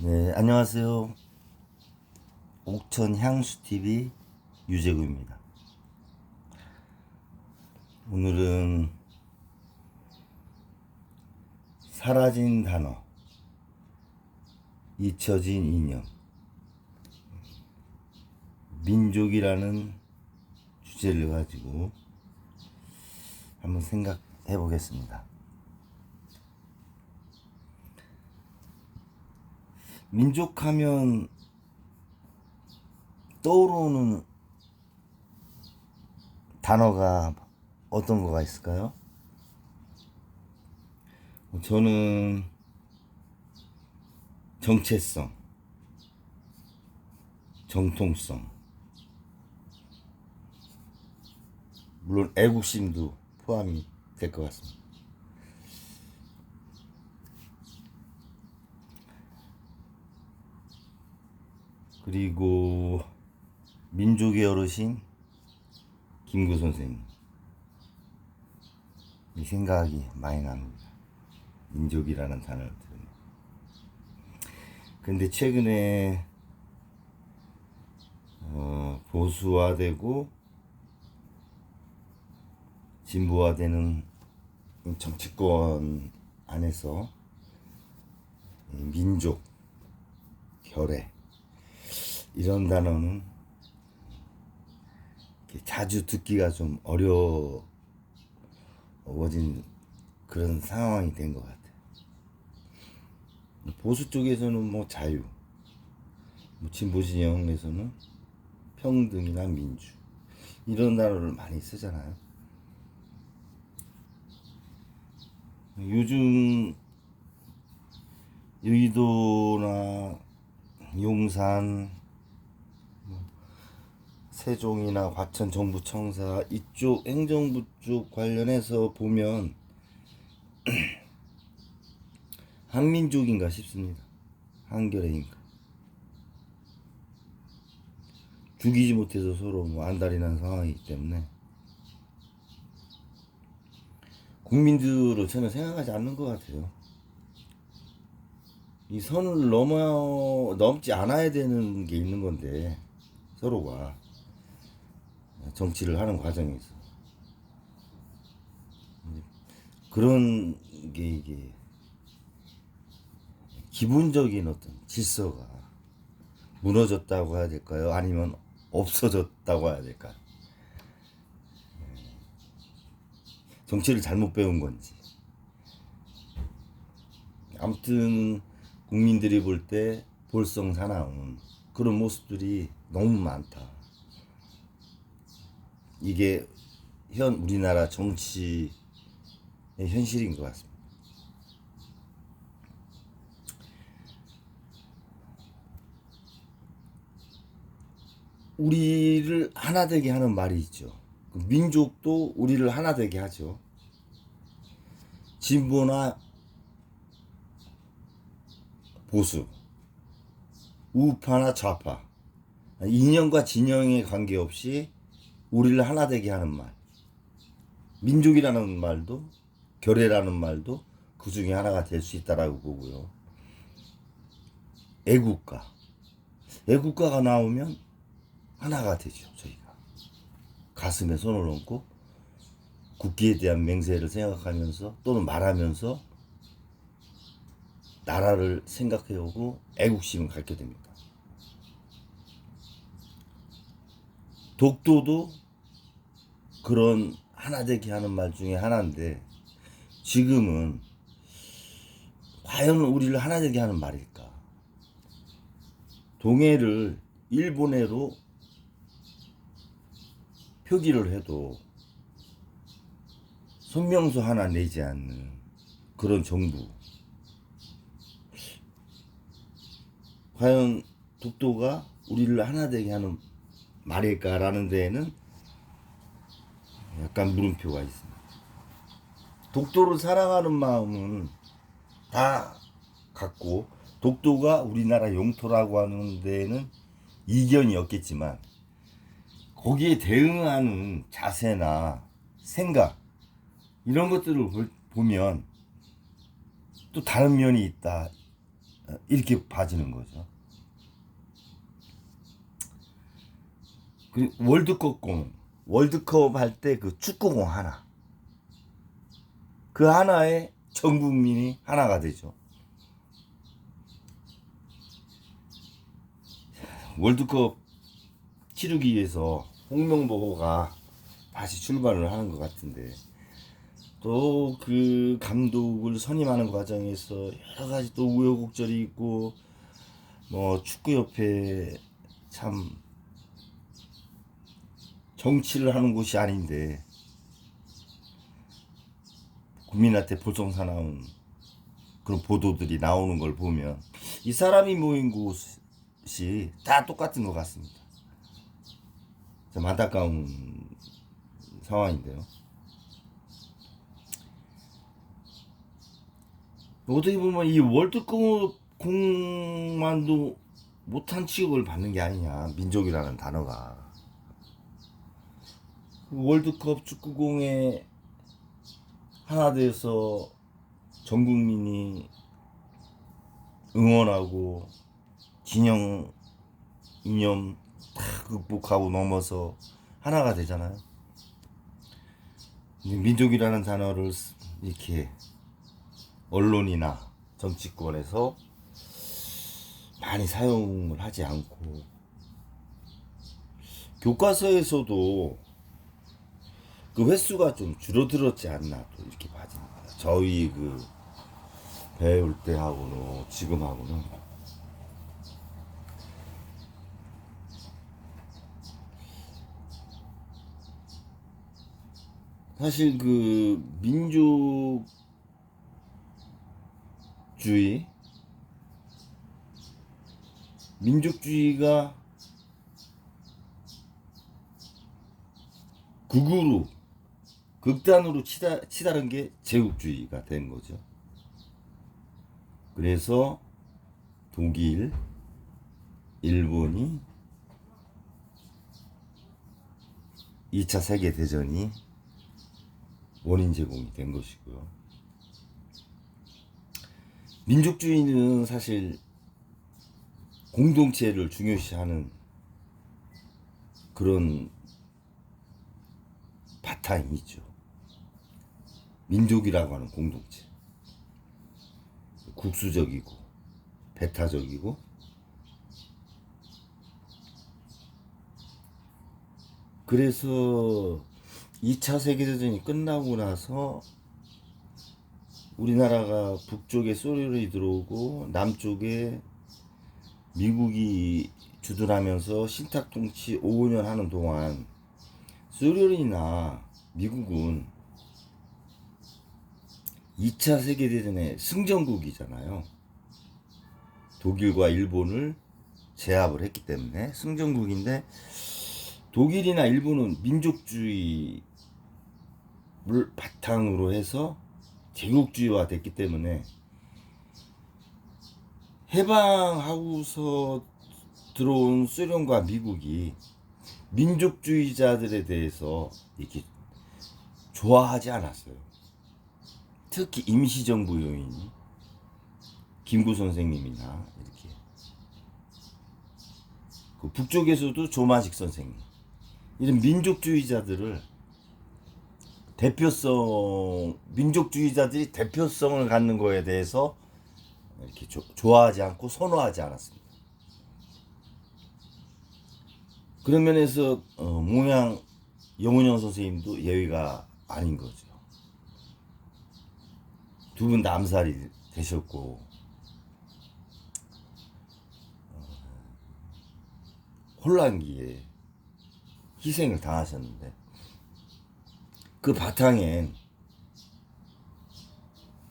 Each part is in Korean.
네, 안녕하세요. 옥천 향수TV 유재구입니다. 오늘은 사라진 단어, 잊혀진 인연, 민족이라는 주제를 가지고 한번 생각해 보겠습니다. 민족하면 떠오르는 단어가 어떤 거가 있을까요? 저는 정체성, 정통성, 물론 애국심도 포함이 될 것 같습니다. 그리고 민족의 어르신 김구 선생님, 이 생각이 많이 납니다. 민족이라는 단어를 들으면. 근데 최근에 보수화되고 진보화되는 정치권 안에서 민족, 결의 이런 단어는 자주 듣기가 좀 어려워진 그런 상황이 된 것 같아요. 보수 쪽에서는 뭐 자유, 진보 진영에서는 평등이나 민주 이런 단어를 많이 쓰잖아요. 요즘 여의도나 용산, 세종이나 과천 정부청사 이쪽 행정부 쪽 관련해서 보면 한민족인가 싶습니다. 한결의인가. 죽이지 못해서 서로 안달이 난 상황이기 때문에 국민들을 저는 생각하지 않는 것 같아요. 이 선을 넘지 않아야 되는 게 있는 건데, 서로가 정치를 하는 과정에서 그런 게 이게 기본적인 어떤 질서가 무너졌다고 해야 될까요? 아니면 없어졌다고 해야 될까요? 정치를 잘못 배운 건지. 아무튼 국민들이 볼 때 볼썽사나운 그런 모습들이 너무 많다. 이게 우리나라 정치의 현실인 것 같습니다. 우리를 하나 되게 하는 말이 있죠. 민족도 우리를 하나 되게 하죠. 진보나 보수, 우파나 좌파, 이념과 진영에 관계없이 우리를 하나 되게 하는 말. 민족이라는 말도, 결의라는 말도 그 중에 하나가 될 수 있다라고 보고요. 애국가가 나오면 하나가 되죠. 저희가 가슴에 손을 얹고 국기에 대한 맹세를 생각하면서 또는 말하면서 나라를 생각해오고 애국심을 갖게 됩니다. 독도도 그런 하나 되게 하는 말 중에 하나인데, 지금은 과연 우리를 하나 되게 하는 말일까? 동해를 일본해로 표기를 해도 손명수 하나 내지 않는 그런 정부. 과연 독도가 우리를 하나 되게 하는 말일까라는 데에는 약간 물음표가 있습니다. 독도를 사랑하는 마음은 다 갖고 독도가 우리나라 영토라고 하는 데에는 이견이 없겠지만, 거기에 대응하는 자세나 생각 이런 것들을 보면 또 다른 면이 있다 이렇게 봐지는 거죠. 그리고 월드컵 할 때 그 축구공 하나, 그 하나에 전 국민이 하나가 되죠. 월드컵 치르기 위해서 홍명보가 다시 출발을 하는 것 같은데, 또 그 감독을 선임하는 과정에서 여러 가지 또 우여곡절이 있고, 뭐 축구협회 참 정치를 하는 곳이 아닌데 국민한테 볼썽사나운 그런 보도들이 나오는 걸 보면 이 사람이 모인 곳이 다 똑같은 것 같습니다. 좀 안타까운 상황인데요. 어떻게 보면 이 월드컵 공만도 못한 취급을 받는 게 아니냐, 민족이라는 단어가. 월드컵 축구공에 하나 돼서 전 국민이 응원하고 진영 이념 다 극복하고 넘어서 하나가 되잖아요. 민족이라는 단어를 이렇게 언론이나 정치권에서 많이 사용을 하지 않고, 교과서에서도 그 횟수가 좀 줄어들었지 않나 또 이렇게 봐집니다. 저희 그 배울 때하고는 지금하고는. 사실 그 민족주의가 극단으로 치달은 게 제국주의가 된 거죠. 그래서 독일, 일본이 2차 세계대전이 원인 제공이 된 것이고요. 민족주의는 사실 공동체를 중요시하는 그런 바탕이 있죠. 민족이라고 하는 공동체. 국수적이고 배타적이고, 그래서 2차 세계대전이 끝나고 나서 우리나라가 북쪽에 소련이 들어오고 남쪽에 미국이 주둔하면서 신탁통치 5년 하는 동안 소련이나 미국은 2차 세계대전의 승전국이잖아요. 독일과 일본을 제압을 했기 때문에 승전국인데, 독일이나 일본은 민족주의를 바탕으로 해서 제국주의화 됐기 때문에 해방하고서 들어온 소련과 미국이 민족주의자들에 대해서 이렇게 좋아하지 않았어요. 특히 임시정부 요인, 김구 선생님이나 이렇게, 그 북쪽에서도 조만식 선생님, 이런 민족주의자들이 대표성을 갖는 거에 대해서 이렇게 좋아하지 않고 선호하지 않았습니다. 그런 면에서 영훈영 선생님도 예외가 아닌 거죠. 두 분 다 암살이 되셨고, 혼란기에 희생을 당하셨는데, 그 바탕엔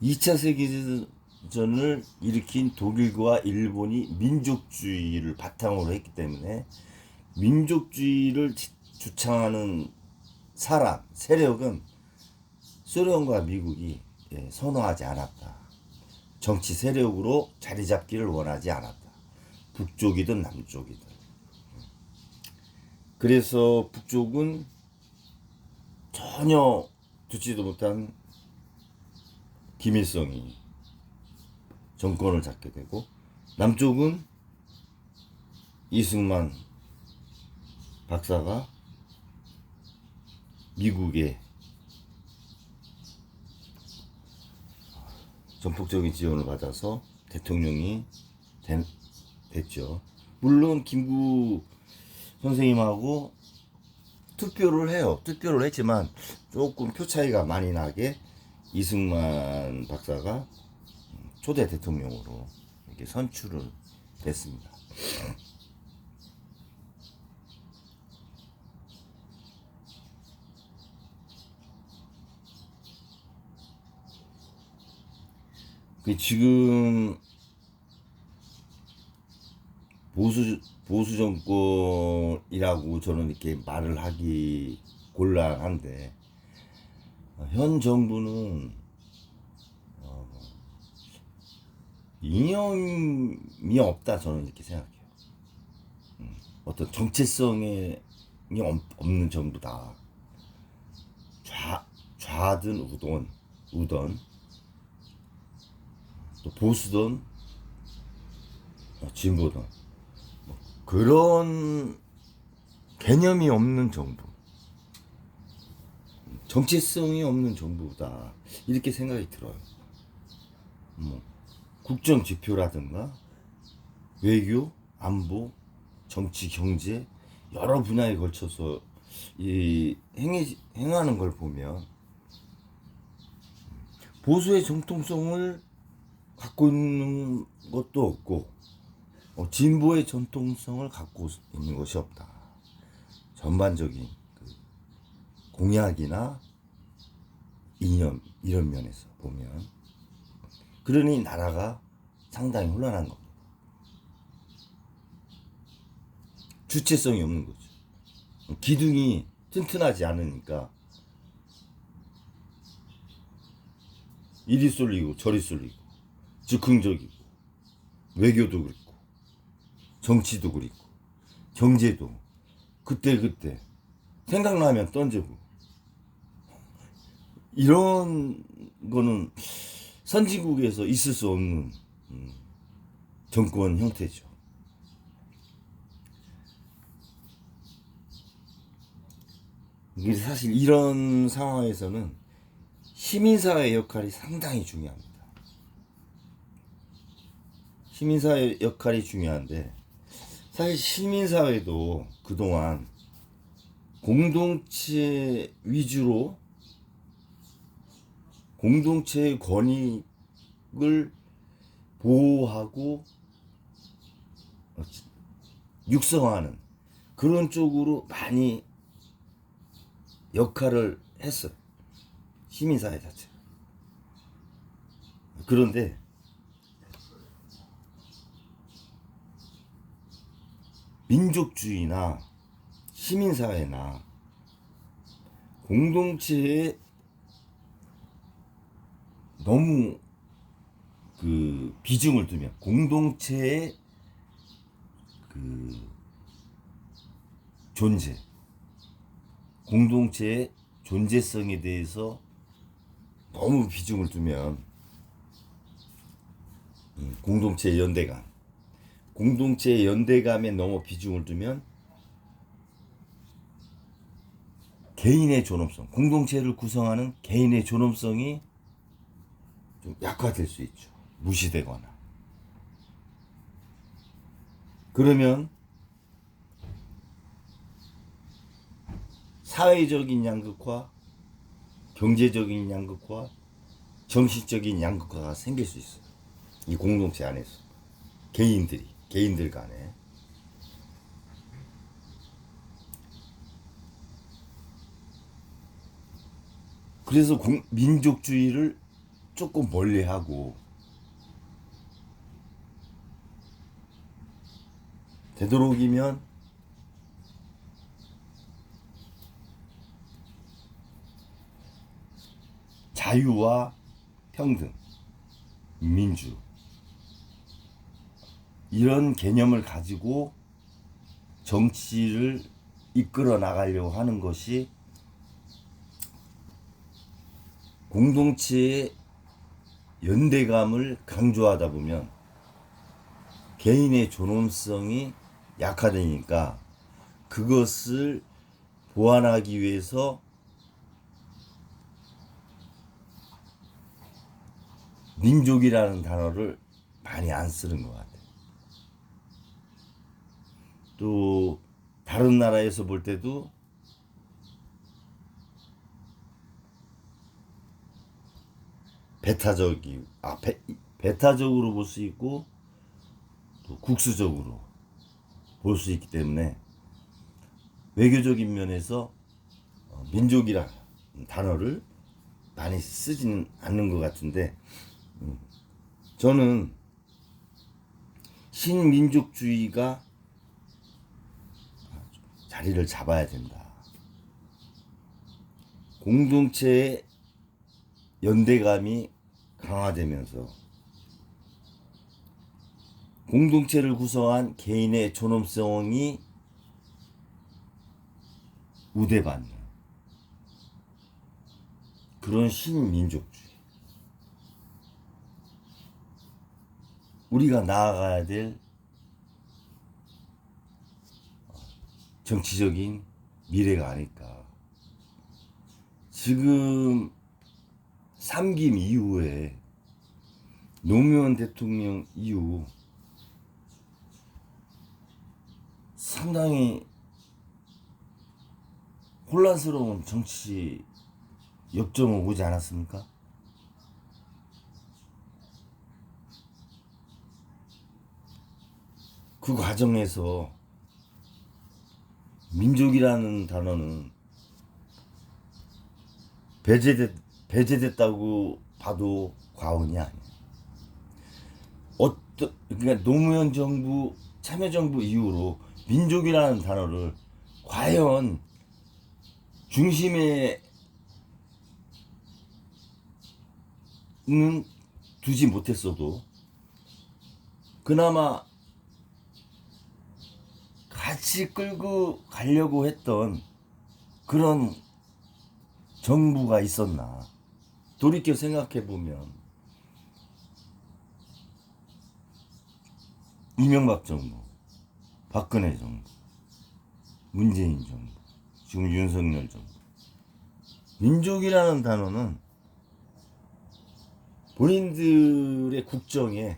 2차 세계대전을 일으킨 독일과 일본이 민족주의를 바탕으로 했기 때문에 민족주의를 주창하는 세력은 소련과 미국이 선호하지 않았다. 정치 세력으로 자리 잡기를 원하지 않았다. 북쪽이든 남쪽이든. 그래서 북쪽은 전혀 듣지도 못한 김일성이 정권을 잡게 되고, 남쪽은 이승만 박사가 미국의 전폭적인 지원을 받아서 대통령이 됐죠. 물론 김구 선생님하고 투표를 해요. 투표를 했지만 조금 표 차이가 많이 나게 이승만 박사가 초대 대통령으로 이렇게 선출을 됐습니다. 지금 보수 정권이라고 저는 이렇게 말을 하기 곤란한데, 현 정부는 이념이 없다, 저는 이렇게 생각해요. 어떤 정체성이 없는 정부다. 좌든 우던 또 보수든 진보든 그런 개념이 없는 정부, 정체성이 없는 정부다, 이렇게 생각이 들어요. 국정 지표라든가 외교, 안보, 정치, 경제 여러 분야에 걸쳐서 행하는 걸 보면 보수의 정통성을 갖고 있는 것도 없고 진보의 전통성을 갖고 있는 것이 없다. 전반적인 공약이나 이념 이런 면에서 보면, 그러니 나라가 상당히 혼란한 겁니다. 주체성이 없는 거죠. 기둥이 튼튼하지 않으니까 이리 쏠리고 저리 쏠리고, 즉흥적이고, 외교도 그렇고, 정치도 그렇고, 경제도 그때 생각나면 던지고, 이런 거는 선진국에서 있을 수 없는 정권 형태죠. 사실 이런 상황에서는 시민사회의 역할이 상당히 중요합니다. 시민사회 역할이 중요한데, 사실 시민사회도 그동안 공동체 위주로 공동체의 권익을 보호하고 육성하는 그런 쪽으로 많이 역할을 했어요. 시민사회 자체가. 그런데 민족주의나 시민사회나 공동체에 너무 비중을 두면, 공동체의 존재, 공동체의 존재성에 대해서 너무 비중을 두면, 공동체의 연대감에 너무 비중을 두면 개인의 존엄성, 공동체를 구성하는 개인의 존엄성이 좀 약화될 수 있죠. 무시되거나. 그러면 사회적인 양극화, 경제적인 양극화, 정신적인 양극화가 생길 수 있어요. 이 공동체 안에서 개인들 간에. 그래서 민족주의를 조금 멀리하고, 되도록이면 자유와 평등, 민주, 이런 개념을 가지고 정치를 이끌어 나가려고 하는 것이 공동체의 연대감을 강조하다 보면 개인의 존엄성이 약화되니까 그것을 보완하기 위해서 민족이라는 단어를 많이 안 쓰는 것 같아요. 또 다른 나라에서 볼 때도 배타적으로 볼 수 있고 또 국수적으로 볼 수 있기 때문에 외교적인 면에서 민족이라는 단어를 많이 쓰지는 않는 것 같은데, 저는 신민족주의가 자리를 잡아야 된다. 공동체의 연대감이 강화되면서 공동체를 구성한 개인의 존엄성이 우대받는 그런 신민족주의. 우리가 나아가야 될 정치적인 미래가 아닐까. 지금 3김 이후에 노무현 대통령 이후 상당히 혼란스러운 정치 역정은 오지 않았습니까? 그 과정에서 민족이라는 단어는 배제됐다고 봐도 과언이 아니에요. 그러니까 노무현 정부, 참여정부 이후로 민족이라는 단어를 과연 중심에는 두지 못했어도 그나마 같이 끌고 가려고 했던 그런 정부가 있었나. 돌이켜 생각해 보면 이명박 정부, 박근혜 정부, 문재인 정부, 지금 윤석열 정부. 민족이라는 단어는 본인들의 국정에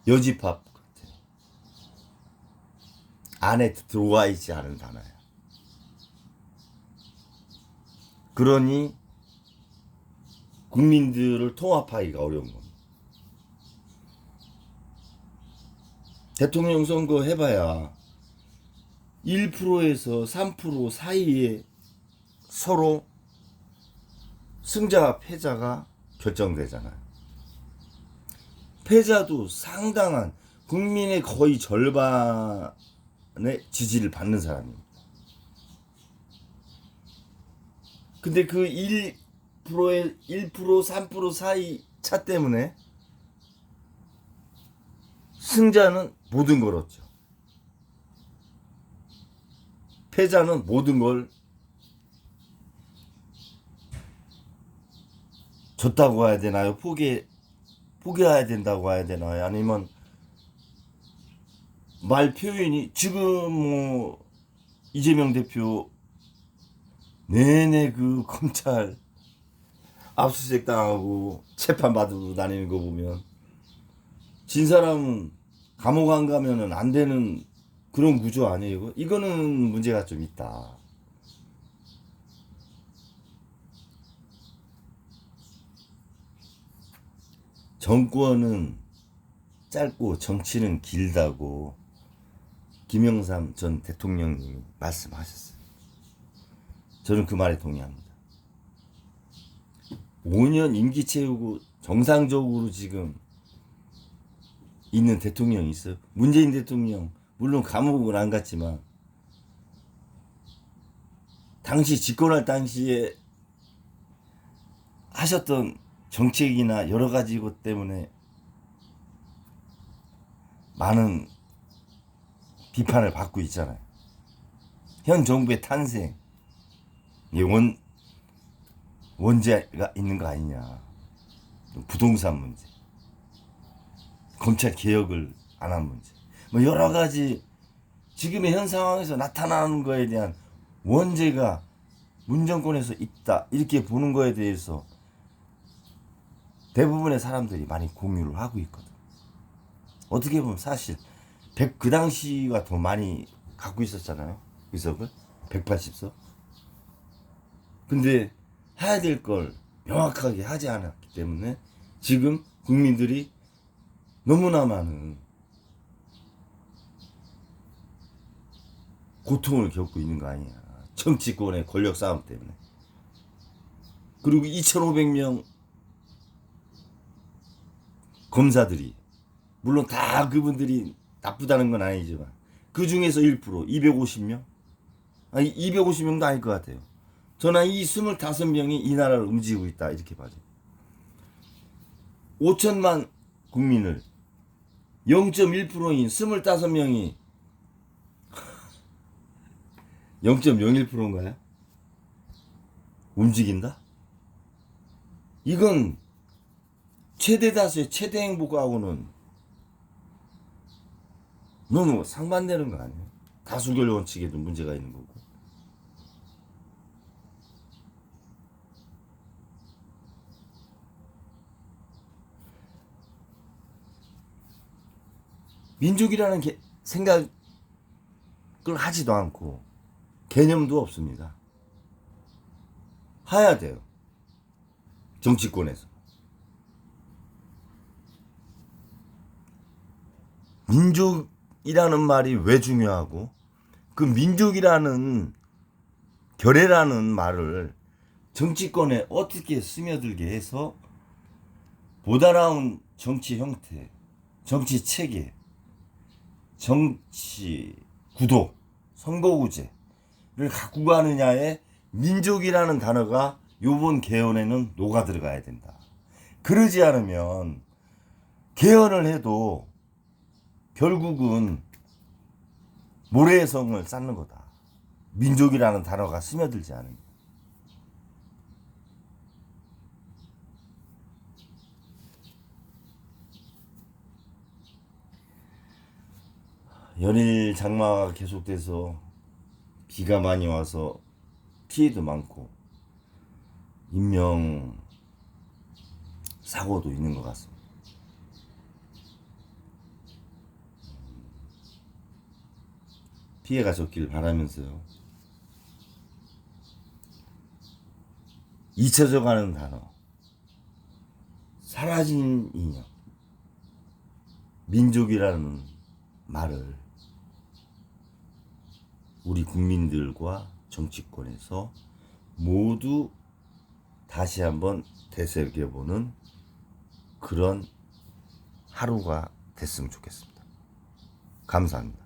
여집합 같아요. 안에 들어와 있지 않은 단어야. 그러니 국민들을 통합하기가 어려운 겁니다. 대통령 선거 해봐야 1%에서 3% 사이에 서로 승자와 패자가 결정되잖아요. 패자도 상당한 국민의 거의 절반의 지지를 받는 사람입니다. 근데 그 1%, 3% 사이 차 때문에 승자는 모든 걸 얻죠. 패자는 모든 걸 줬다고 해야 되나요? 포기해야 된다고 해야 되나요? 아니면 말 표현이 지금 뭐 이재명 대표 내내 그 검찰 압수수색 당하고 재판 받으러 다니는 거 보면 진 사람은 감옥 안 가면은 안 되는 그런 구조 아니에요? 이거는 문제가 좀 있다. 정권은 짧고 정치는 길다고 김영삼 전 대통령님이 말씀하셨어요. 저는 그 말에 동의합니다. 5년 임기 채우고 정상적으로 지금 있는 대통령이 있어요. 문재인 대통령 물론 감옥은 안 갔지만 당시 집권할 당시에 하셨던 정책이나 여러 가지 것 때문에 많은 비판을 받고 있잖아요. 현 정부의 탄생, 원죄가 있는 거 아니냐. 부동산 문제. 검찰 개혁을 안 한 문제, 뭐 여러 가지 지금의 현 상황에서 나타나는 거에 대한 원죄가 문정권에서 있다 이렇게 보는 거에 대해서 대부분의 사람들이 많이 공유를 하고 있거든. 어떻게 보면 사실 그 당시가 더 많이 갖고 있었잖아요, 의석을. 180석. 근데 해야 될 걸 명확하게 하지 않았기 때문에 지금 국민들이 너무나 많은 고통을 겪고 있는 거 아니야. 정치권의 권력 싸움 때문에. 그리고 2,500명 검사들이, 물론 다 그분들이 나쁘다는 건 아니지만 그 중에서 1%, 250명? 아니 250명도 아닐 것 같아요. 저는 이 25명이 이 나라를 움직이고 있다 이렇게 봐요. 5천만 국민을 0.1%인 25명이 0.01%인가요? 움직인다? 이건 최대 다수의 최대 행복하고는 너무 상반되는 거 아니에요? 다수결 원칙에도 문제가 있는 거고. 민족이라는 생각을 하지도 않고 개념도 없습니다. 해야 돼요. 정치권에서. 민족이라는 말이 왜 중요하고 그 민족이라는 결의라는 말을 정치권에 어떻게 스며들게 해서 보다 나은 정치 형태, 정치 체계, 정치 구도, 선거구제를 갖고 가느냐에 민족이라는 단어가 요번 개헌에는 녹아 들어가야 된다. 그러지 않으면 개헌을 해도 결국은 모래성을 쌓는 거다. 민족이라는 단어가 스며들지 않으면. 연일 장마가 계속돼서 비가 많이 와서 피해도 많고 인명 사고도 있는 것 같습니다. 피해가 적길 바라면서요. 잊혀져가는 단어, 사라진 인형, 민족이라는 말을 우리 국민들과 정치권에서 모두 다시 한번 되새겨보는 그런 하루가 됐으면 좋겠습니다. 감사합니다.